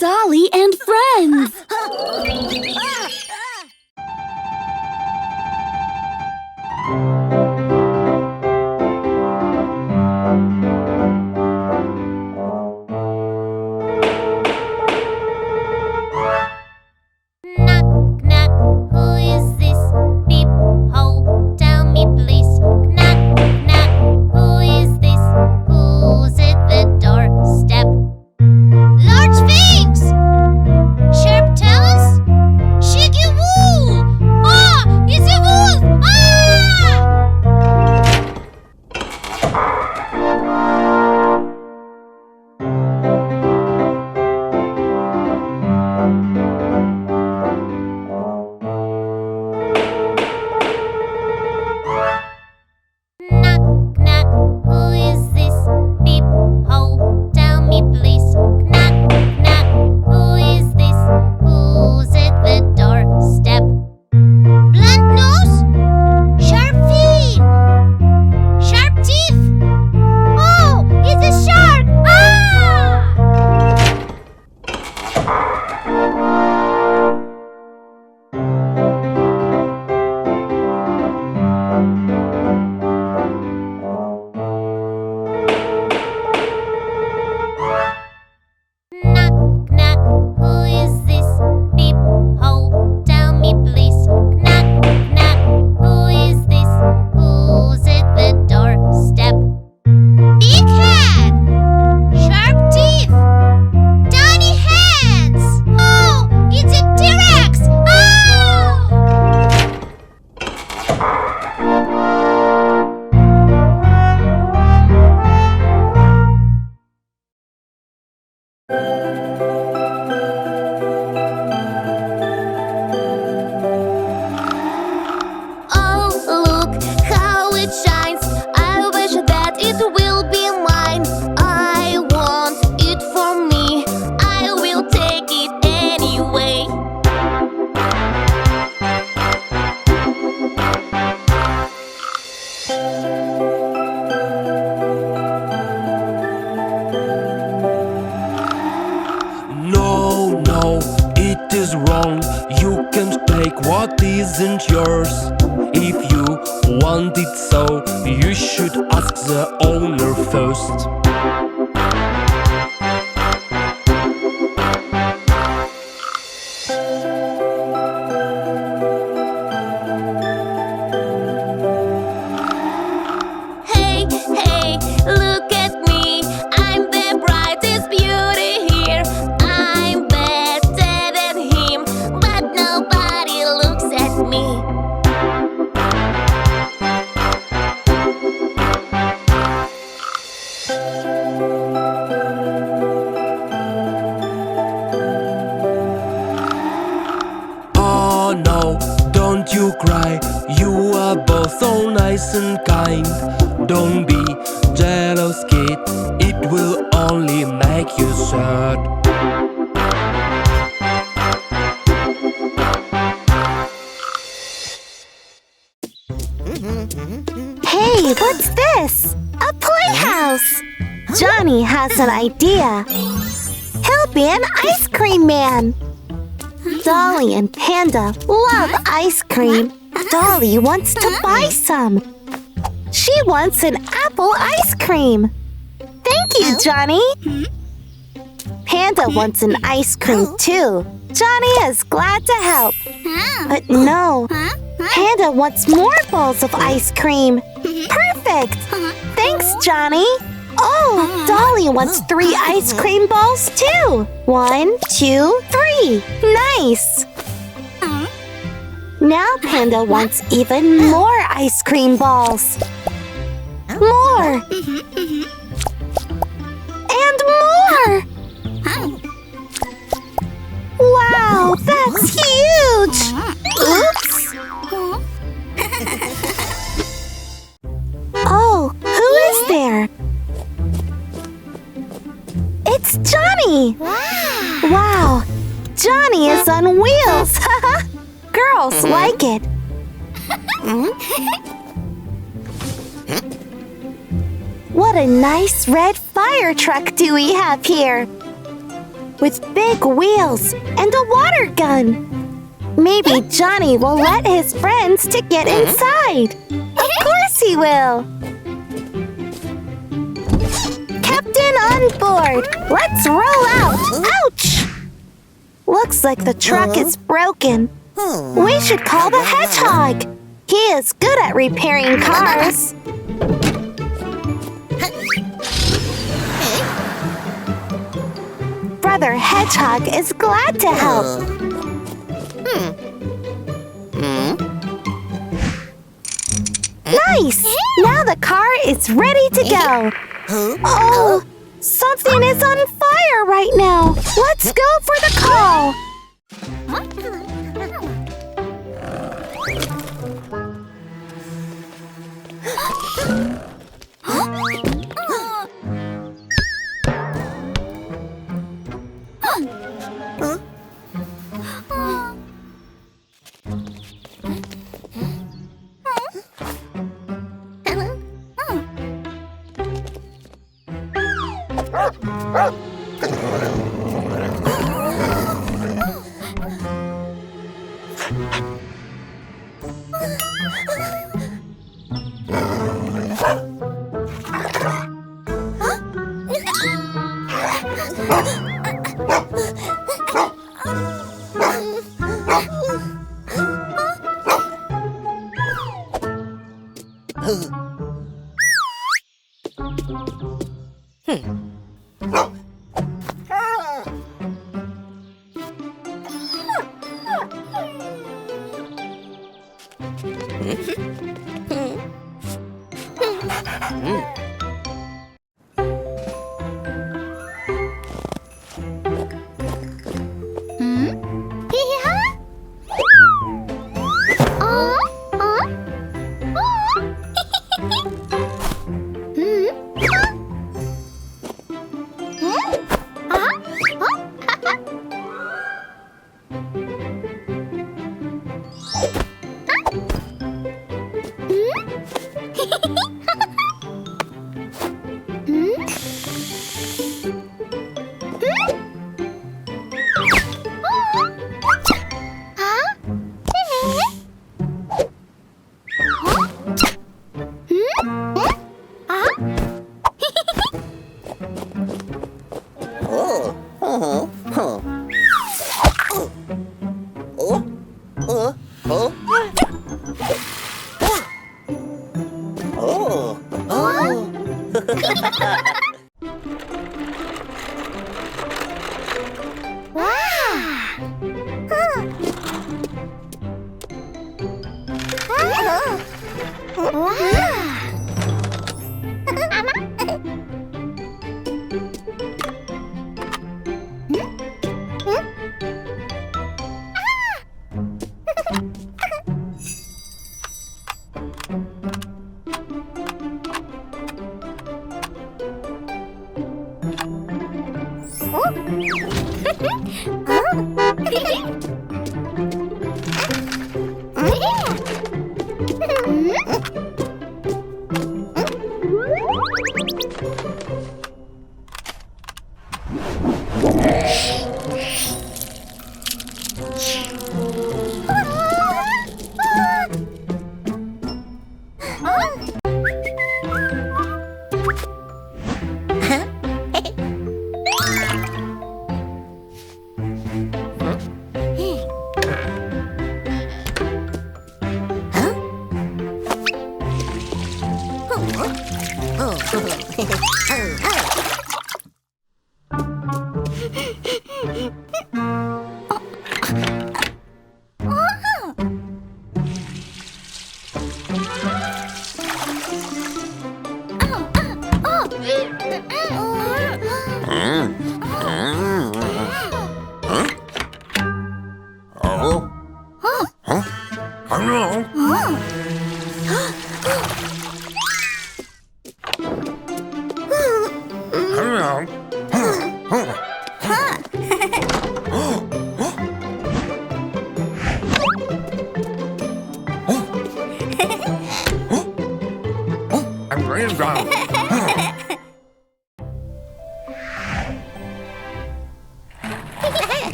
Dolly and Friends! Knock, knock, who is this? Beep, ho, tell me please. Knock, knock, who is this? Who's at the doorstep? Large Sphinx! Sharp talons? Shaggy wool! Ah! It's a wolf! Knock, knock, who is this? Beep, ho, tell me please. Knock, knock, who is this? Who's at the doorstep? Blunt nose? Sharp feet? Sharp teeth? Oh, it's a shark! Knock, knock, who is this? Beep, ho, tell me please. Knock, knock, who is this? Who's at the doorstep? Big head! Sharp teeth! Tiny hands! Oh, it's a T-Rex! Oh, look how it shines. I wish that it will be mine. I want it for me. I will take it anyway. No, no, it is wrong. You can't take what isn't yours. If you want it so, you should ask the owner first. Hey, hey, look at me. I'm the brightest beauty here. I'm better than him, but nobody looks at me. Oh no, don't you cry. You are both so nice and kind. Don't be jealous, kid. It will only make you sad. Hey, what's this? A playhouse! Johnny has an idea. He'll be an ice cream man. Dolly and Panda love ice cream. Dolly wants to buy some. She wants an apple ice cream. Thank you, Johnny. Panda wants an ice cream too. Johnny is glad to help. But no, Panda wants more bowls of ice cream. Perfect! Thanks, Johnny. Oh, Dolly wants 3 ice cream balls too. 1, 2, 3. Nice! Now Panda wants even more ice cream balls. More! And more! Wow, that's huge! Oops! Oh, who is there? It's Johnny! Wow! Johnny is on wheels! Girls like it. What a nice red fire truck do we have here? with big wheels and a water gun. Maybe Johnny will let his friends to get inside. Of course he will. Captain on board. Let's roll out. Ouch! Looks like the truck is broken. We should call the hedgehog. He is good at repairing cars. Brother Hedgehog is glad to help. Nice! Now the car is ready to go. Oh, something is on fire right now. Let's go for the call.